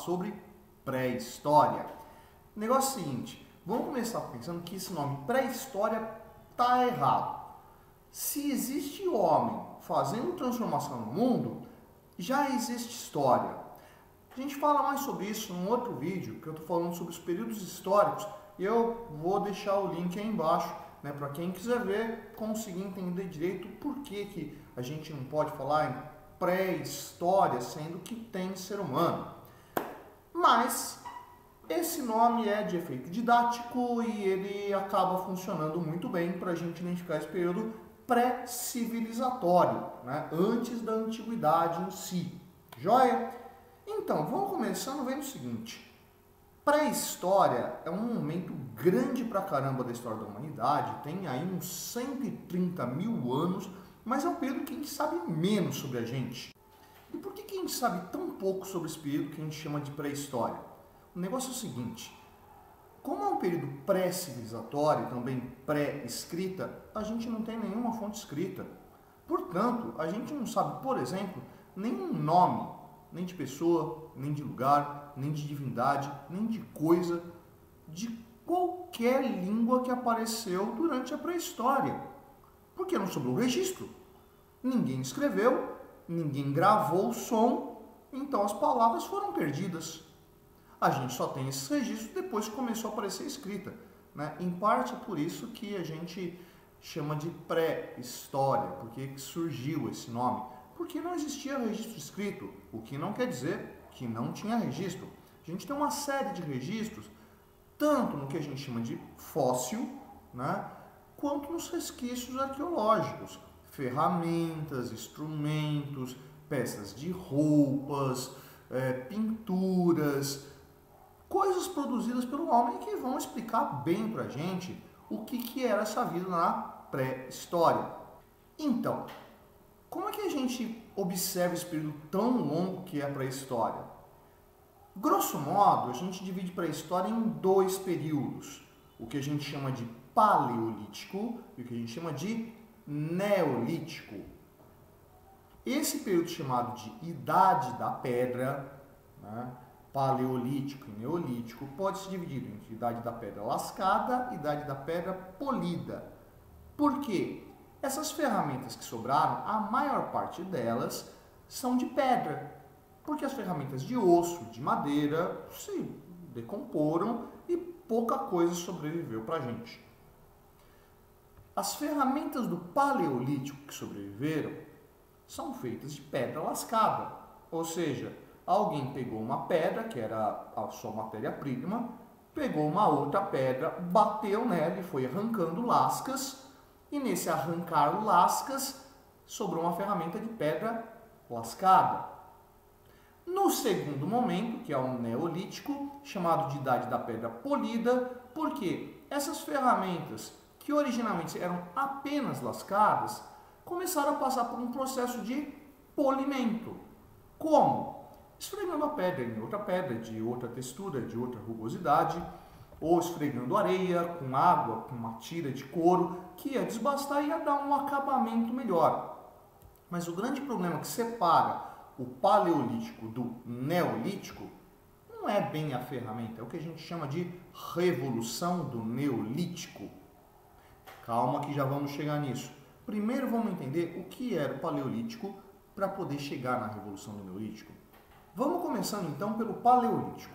Sobre pré-história. O negócio é o seguinte, vamos começar pensando que esse nome pré-história tá errado. Se existe homem fazendo transformação no mundo, já existe história. A gente fala mais sobre isso num outro vídeo, que eu tô falando sobre os períodos históricos, e eu vou deixar o link aí embaixo, né, para quem quiser ver, conseguir entender direito por que a gente não pode falar em pré-história, sendo que tem ser humano. Mas esse nome é de efeito didático e ele acaba funcionando muito bem para a gente identificar esse período pré-civilizatório, né? Antes da antiguidade em si. Joia? Então, vamos começando vendo o seguinte. Pré-história é um momento grande pra caramba da história da humanidade, tem aí uns 130 mil anos, mas é um período que a gente sabe menos sobre a gente. E por que a gente sabe tão pouco sobre esse período que a gente chama de pré-história? O negócio é o seguinte, como é um período pré-civilizatório, também pré-escrita, a gente não tem nenhuma fonte escrita. Portanto, a gente não sabe, por exemplo, nenhum nome, nem de pessoa, nem de lugar, nem de divindade, nem de coisa, de qualquer língua que apareceu durante a pré-história. Porque não sobrou registro. Ninguém escreveu, ninguém gravou o som, então as palavras foram perdidas. A gente só tem esses registros depois que começou a aparecer escrita, né? Em parte é por isso que a gente chama de pré-história, porque surgiu esse nome. Porque não existia registro escrito, o que não quer dizer que não tinha registro. A gente tem uma série de registros, tanto no que a gente chama de fóssil, né, quanto nos resquícios arqueológicos. Ferramentas, instrumentos, peças de roupas, pinturas, coisas produzidas pelo homem que vão explicar bem pra gente o que era essa vida na pré-história. Então, como é que a gente observa esse período tão longo que é a pré-história? Grosso modo, a gente divide a pré-história em dois períodos, o que a gente chama de paleolítico e o que a gente chama de neolítico. Esse período chamado de Idade da Pedra, né, paleolítico e neolítico, pode ser dividido entre Idade da Pedra lascada e Idade da Pedra polida. Por quê? Essas ferramentas que sobraram, a maior parte delas são de pedra, porque as ferramentas de osso, de madeira, se decomporam e pouca coisa sobreviveu para a gente. As ferramentas do Paleolítico que sobreviveram são feitas de pedra lascada, ou seja, alguém pegou uma pedra, que era a sua matéria-prima, pegou uma outra pedra, bateu nela e foi arrancando lascas, e nesse arrancar lascas sobrou uma ferramenta de pedra lascada. No segundo momento, que é o Neolítico, chamado de Idade da Pedra Polida, porque essas ferramentas que originalmente eram apenas lascadas, começaram a passar por um processo de polimento. Como? Esfregando a pedra em outra pedra, de outra textura, de outra rugosidade, ou esfregando areia com água, com uma tira de couro, que ia desbastar e ia dar um acabamento melhor. Mas o grande problema que separa o Paleolítico do Neolítico não é bem a ferramenta, é o que a gente chama de Revolução do Neolítico. Calma que já vamos chegar nisso. Primeiro vamos entender o que era o Paleolítico para poder chegar na Revolução do Neolítico. Vamos começando então pelo Paleolítico.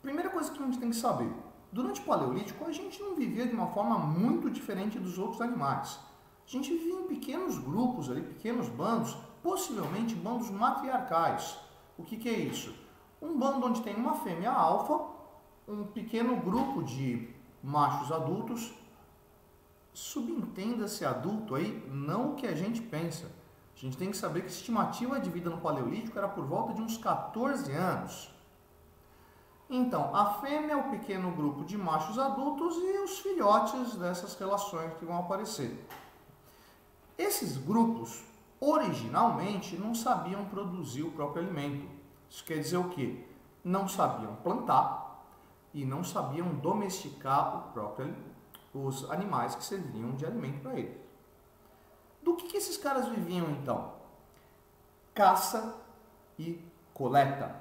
Primeira coisa que a gente tem que saber, durante o Paleolítico a gente não vivia de uma forma muito diferente dos outros animais. A gente vivia em pequenos grupos, ali, pequenos bandos, possivelmente bandos matriarcais. O que é isso? Um bando onde tem uma fêmea alfa, um pequeno grupo de machos adultos, subentenda-se adulto aí, não o que a gente pensa. A gente tem que saber que a estimativa de vida no Paleolítico era por volta de uns 14 anos. Então, a fêmea é o pequeno grupo de machos adultos e os filhotes dessas relações que vão aparecer. Esses grupos, originalmente, não sabiam produzir o próprio alimento. Isso quer dizer o quê? Não sabiam plantar e não sabiam domesticar os animais que serviam de alimento para eles. Do que esses caras viviam, então? Caça e coleta.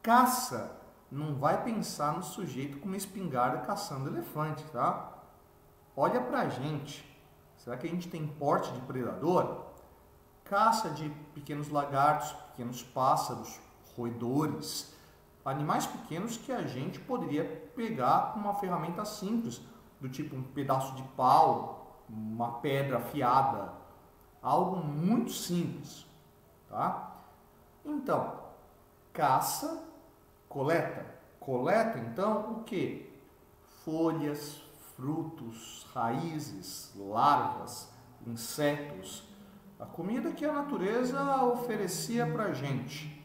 Caça não vai pensar no sujeito com uma espingarda caçando elefante, tá? Olha pra gente. Será que a gente tem porte de predador? Caça de pequenos lagartos, pequenos pássaros, roedores, animais pequenos que a gente poderia pegar com uma ferramenta simples, do tipo um pedaço de pau, uma pedra afiada, algo muito simples, tá? Então, caça, coleta. Coleta, então, o que? Folhas, frutos, raízes, larvas, insetos, a comida que a natureza oferecia para a gente.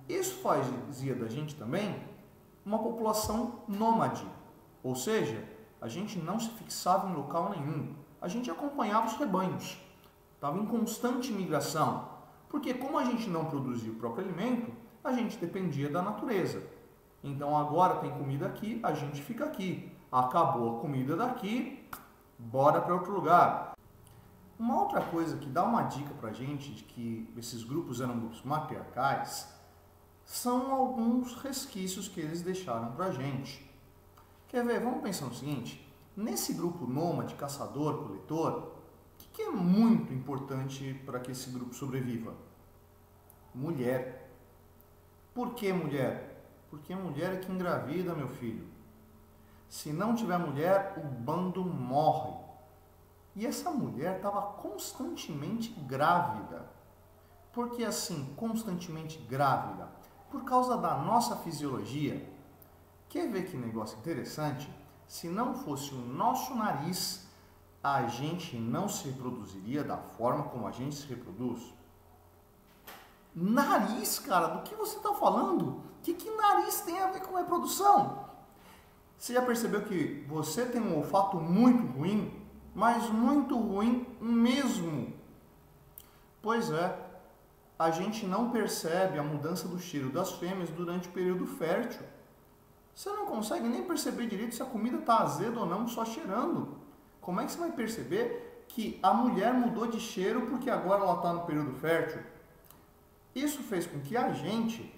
Isso fazia da gente também uma população nômade, ou seja, a gente não se fixava em local nenhum, a gente acompanhava os rebanhos, estava em constante migração, porque como a gente não produzia o próprio alimento, a gente dependia da natureza. Então agora tem comida aqui, a gente fica aqui. Acabou a comida daqui, bora para outro lugar. Uma outra coisa que dá uma dica para a gente de que esses grupos eram grupos matriarcais são alguns resquícios que eles deixaram para a gente. Quer ver? Vamos pensar no seguinte. Nesse grupo nômade, caçador, coletor, o que é muito importante para que esse grupo sobreviva? Mulher. Por que mulher? Porque mulher é que engravida, meu filho. Se não tiver mulher, o bando morre. E essa mulher estava constantemente grávida. Por que assim, constantemente grávida? Por causa da nossa fisiologia. Quer ver que negócio interessante? Se não fosse o nosso nariz, a gente não se reproduziria da forma como a gente se reproduz. Nariz, cara, do que você está falando? O que nariz tem a ver com reprodução? Você já percebeu que você tem um olfato muito ruim, mas muito ruim mesmo? Pois é, a gente não percebe a mudança do cheiro das fêmeas durante o período fértil. Você não consegue nem perceber direito se a comida está azeda ou não, só cheirando. Como é que você vai perceber que a mulher mudou de cheiro porque agora ela está no período fértil? Isso fez com que a gente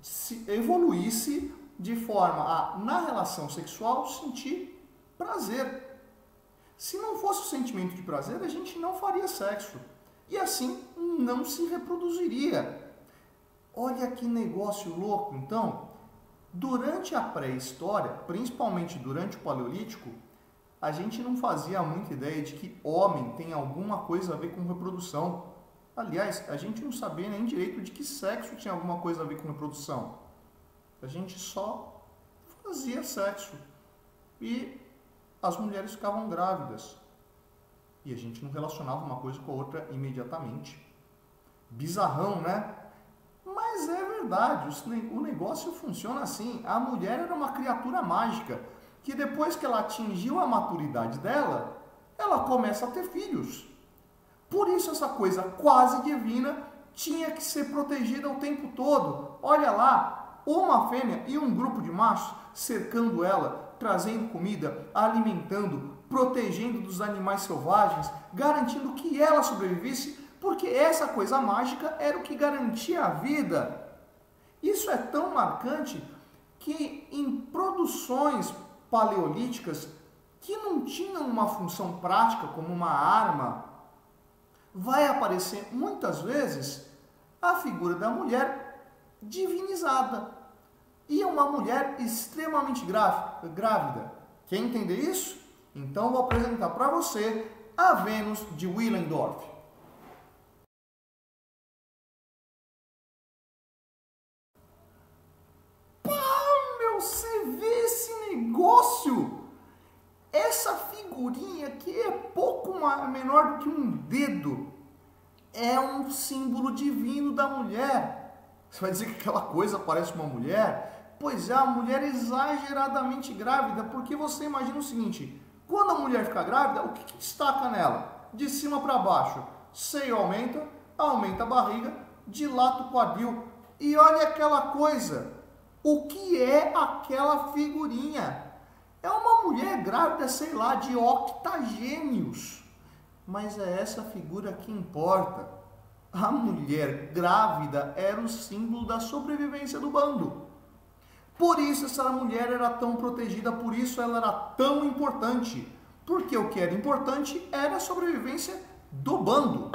se evoluísse de forma a, na relação sexual, sentir prazer. Se não fosse o sentimento de prazer, a gente não faria sexo. E assim, não se reproduziria. Olha que negócio louco, então. Durante a pré-história, principalmente durante o Paleolítico, a gente não fazia muita ideia de que homem tem alguma coisa a ver com reprodução. Aliás, a gente não sabia nem direito de que sexo tinha alguma coisa a ver com reprodução. A gente só fazia sexo. E as mulheres ficavam grávidas. E a gente não relacionava uma coisa com a outra imediatamente. Bizarrão, né? Mas é verdade, o negócio funciona assim. A mulher era uma criatura mágica, que depois que ela atingiu a maturidade dela, ela começa a ter filhos. Por isso essa coisa quase divina tinha que ser protegida o tempo todo. Olha lá, uma fêmea e um grupo de machos cercando ela, trazendo comida, alimentando, protegendo dos animais selvagens, garantindo que ela sobrevivesse, porque essa coisa mágica era o que garantia a vida. Isso é tão marcante que em produções paleolíticas que não tinham uma função prática como uma arma, vai aparecer muitas vezes a figura da mulher divinizada. E é uma mulher extremamente grávida. Quer entender isso? Então vou apresentar para você a Vênus de Willendorf. Pá, meu, você vê esse negócio? que é pouco menor do que um dedo, é um símbolo divino da mulher. Você vai dizer que aquela coisa parece uma mulher? Pois é, a mulher exageradamente grávida, porque você imagina o seguinte, quando a mulher fica grávida, o que destaca nela? De cima para baixo, seio aumenta, aumenta a barriga, dilata o quadril. E olha aquela coisa, o que é aquela figurinha? É uma mulher grávida, sei lá, de octagêmeos. Mas é essa figura que importa. A mulher grávida era o símbolo da sobrevivência do bando. Por isso essa mulher era tão protegida, por isso ela era tão importante. Porque o que era importante era a sobrevivência do bando.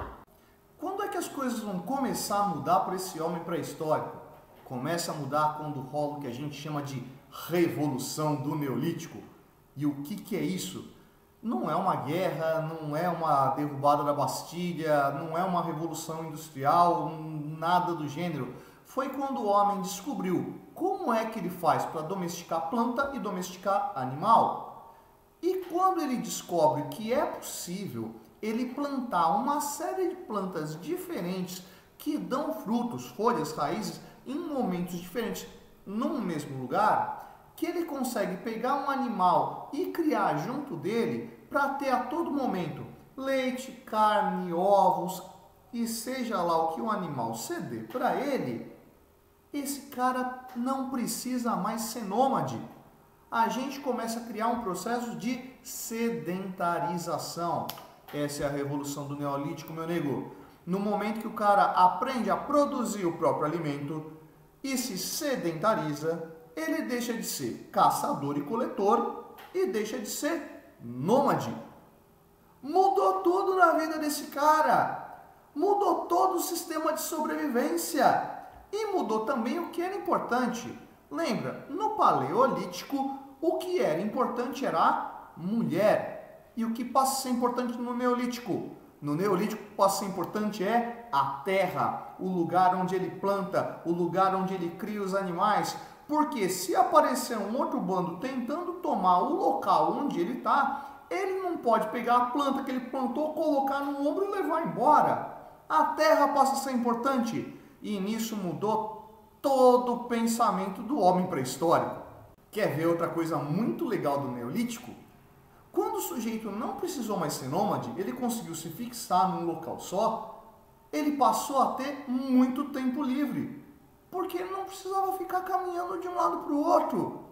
Quando é que as coisas vão começar a mudar para esse homem pré-histórico? Começa a mudar quando rola o que a gente chama de Revolução do Neolítico. E o que é isso? Não é uma guerra, não é uma derrubada da Bastilha, não é uma revolução industrial, nada do gênero. Foi quando o homem descobriu como é que ele faz para domesticar planta e domesticar animal. E quando ele descobre que é possível ele plantar uma série de plantas diferentes que dão frutos, folhas, raízes, em momentos diferentes, num mesmo lugar, que ele consegue pegar um animal e criar junto dele para ter a todo momento leite, carne, ovos e seja lá o que o animal ceder para ele, esse cara não precisa mais ser nômade. A gente começa a criar um processo de sedentarização. Essa é a revolução do Neolítico, meu nego. No momento que o cara aprende a produzir o próprio alimento e se sedentariza, ele deixa de ser caçador e coletor e deixa de ser nômade. Mudou tudo na vida desse cara. Mudou todo o sistema de sobrevivência. E mudou também o que era importante. Lembra, no Paleolítico, o que era importante era a mulher. E o que passa a ser importante no Neolítico? No Neolítico, o que passa a ser importante é a terra, o lugar onde ele planta, o lugar onde ele cria os animais. Porque se aparecer um outro bando tentando tomar o local onde ele está, ele não pode pegar a planta que ele plantou, colocar no ombro e levar embora. A terra passa a ser importante. E nisso mudou todo o pensamento do homem pré-histórico. Quer ver outra coisa muito legal do Neolítico? Quando o sujeito não precisou mais ser nômade, ele conseguiu se fixar num local só, ele passou a ter muito tempo livre. Porque ele não precisava ficar caminhando de um lado para o outro.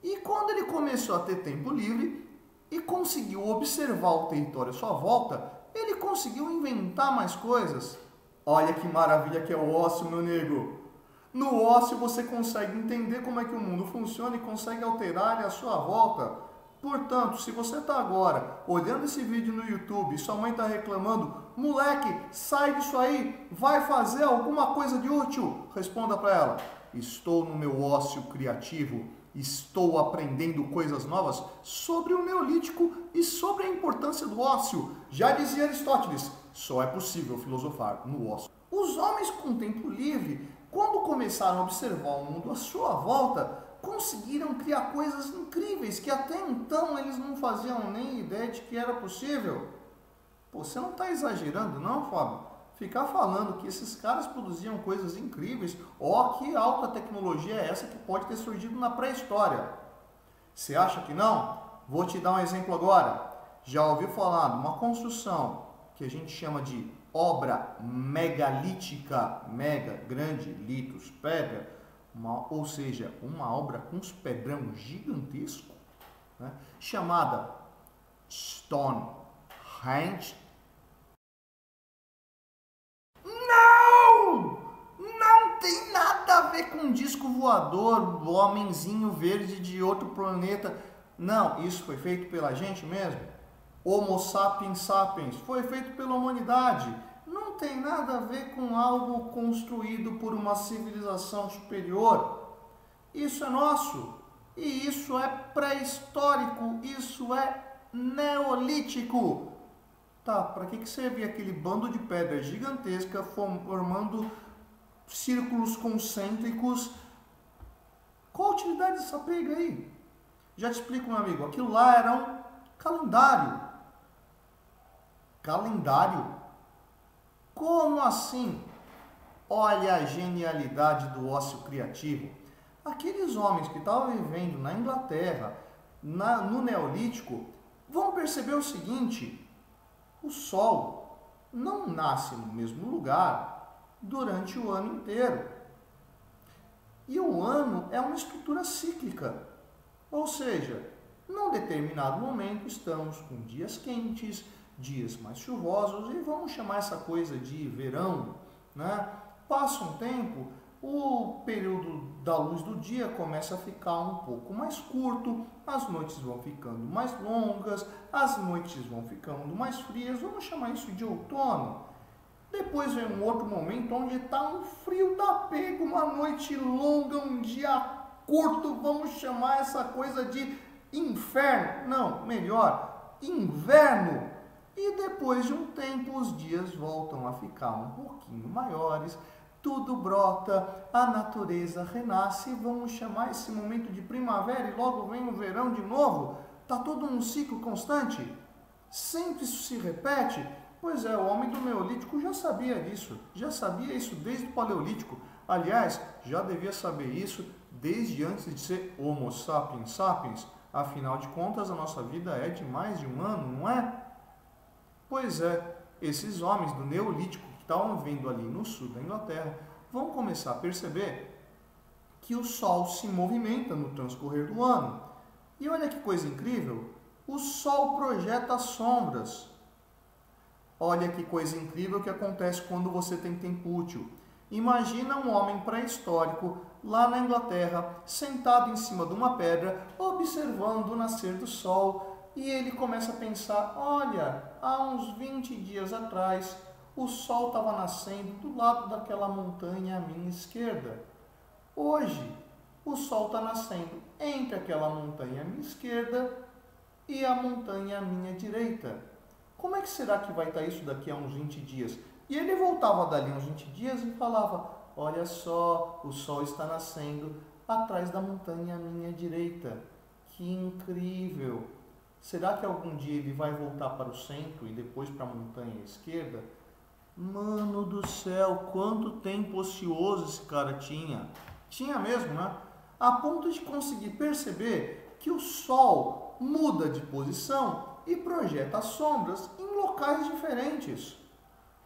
E quando ele começou a ter tempo livre e conseguiu observar o território à sua volta, ele conseguiu inventar mais coisas. Olha que maravilha que é o ócio, meu nego. No ócio você consegue entender como é que o mundo funciona e consegue alterar ele à sua volta. Portanto, se você está agora olhando esse vídeo no YouTube e sua mãe está reclamando, moleque, sai disso aí, vai fazer alguma coisa de útil, responda para ela, estou no meu ócio criativo, estou aprendendo coisas novas sobre o Neolítico e sobre a importância do ócio. Já dizia Aristóteles, só é possível filosofar no ócio. Os homens com tempo livre, quando começaram a observar o mundo à sua volta, conseguiram criar coisas incríveis que até então eles não faziam nem ideia de que era possível. Pô, você não está exagerando não, Fábio? Ficar falando que esses caras produziam coisas incríveis, ó, que alta tecnologia é essa que pode ter surgido na pré-história? Você acha que não? Vou te dar um exemplo agora. Já ouviu falar de uma construção que a gente chama de obra megalítica, mega, grande, litos, pedra, ou seja, uma obra com uns pedrão gigantesco, né, chamada Stonehenge. Não tem nada a ver com um disco voador, homenzinho verde de outro planeta. Não, isso foi feito pela gente mesmo. Homo sapiens sapiens, foi feito pela humanidade. Não tem nada a ver com algo construído por uma civilização superior. Isso é nosso. E isso é pré-histórico. Isso é neolítico. Tá, para que servia aquele bando de pedra gigantesca formando círculos concêntricos? Qual a utilidade dessa pega aí? Já te explico, meu amigo. Aquilo lá era um calendário. Calendário? Como assim? Olha a genialidade do ócio criativo. Aqueles homens que estavam vivendo na Inglaterra, no Neolítico, vão perceber o seguinte: o Sol não nasce no mesmo lugar durante o ano inteiro. E o ano é uma estrutura cíclica, ou seja, num determinado momento estamos com dias quentes, dias mais chuvosos e vamos chamar essa coisa de verão, né? Passa um tempo, o período da luz do dia começa a ficar um pouco mais curto, as noites vão ficando mais longas, as noites vão ficando mais frias, vamos chamar isso de outono. Depois vem um outro momento onde está um frio da pega, uma noite longa, um dia curto, vamos chamar essa coisa de inferno. Não, melhor, inverno. E depois de um tempo os dias voltam a ficar um pouquinho maiores, tudo brota, a natureza renasce, vamos chamar esse momento de primavera e logo vem o verão de novo. Está todo um ciclo constante? Sempre isso se repete? Pois é, o homem do Neolítico já sabia disso, já sabia isso desde o Paleolítico. Aliás, já devia saber isso desde antes de ser Homo sapiens sapiens. Afinal de contas, a nossa vida é de mais de um ano, não é? Pois é, esses homens do Neolítico que estavam vivendo ali no sul da Inglaterra vão começar a perceber que o Sol se movimenta no transcorrer do ano. E olha que coisa incrível, o Sol projeta sombras. Olha que coisa incrível que acontece quando você tem tempo útil. Imagina um homem pré-histórico lá na Inglaterra, sentado em cima de uma pedra, observando o nascer do sol, e ele começa a pensar: olha, há uns 20 dias atrás, o sol estava nascendo do lado daquela montanha à minha esquerda. Hoje, o sol está nascendo entre aquela montanha à minha esquerda e a montanha à minha direita. Como é que será que vai estar isso daqui a uns 20 dias? E ele voltava dali uns 20 dias e falava: olha só, o sol está nascendo atrás da montanha à minha direita. Que incrível! Será que algum dia ele vai voltar para o centro e depois para a montanha à esquerda? Mano do céu, quanto tempo ocioso esse cara tinha. Tinha mesmo, né? A ponto de conseguir perceber que o sol muda de posição e projeta sombras em locais diferentes.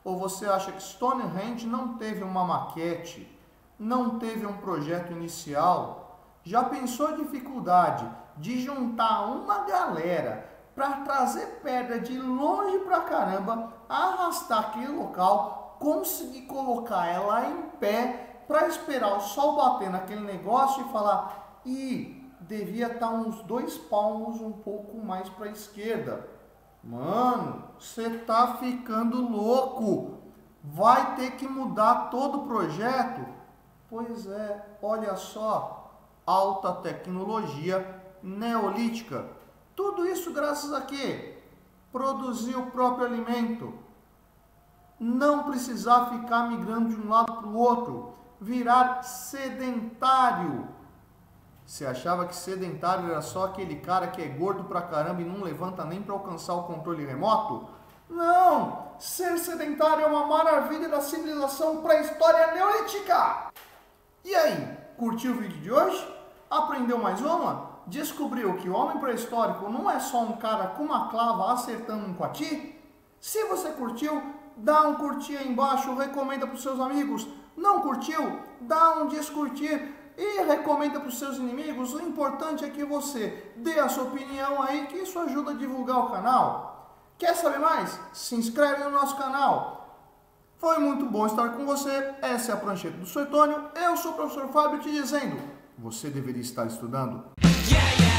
Ou você acha que Stonehenge não teve uma maquete, não teve um projeto inicial? Já pensou a dificuldade de juntar uma galera para trazer pedra de longe pra caramba, arrastar aquele local, conseguir colocar ela em pé para esperar o sol bater naquele negócio e falar: devia estar uns 2 palmos um pouco mais para a esquerda. Mano, você tá ficando louco. Vai ter que mudar todo o projeto? Pois é, olha só, alta tecnologia neolítica. Tudo isso graças a quê? Produzir o próprio alimento. Não precisar ficar migrando de um lado para o outro. Virar sedentário. Você achava que sedentário era só aquele cara que é gordo pra caramba e não levanta nem para alcançar o controle remoto? Não! Ser sedentário é uma maravilha da civilização pré-história neolítica! E aí, curtiu o vídeo de hoje? Aprendeu mais uma? Descobriu que o homem pré-histórico não é só um cara com uma clava acertando um coati? Se você curtiu, dá um curtir aí embaixo, recomenda para os seus amigos. Não curtiu? Dá um descurtir e recomenda para os seus inimigos. O importante é que você dê a sua opinião aí, que isso ajuda a divulgar o canal. Quer saber mais? Se inscreve no nosso canal. Foi muito bom estar com você. Essa é a Prancheta do Suetônio. Eu sou o professor Fábio te dizendo: você deveria estar estudando. Yeah, yeah.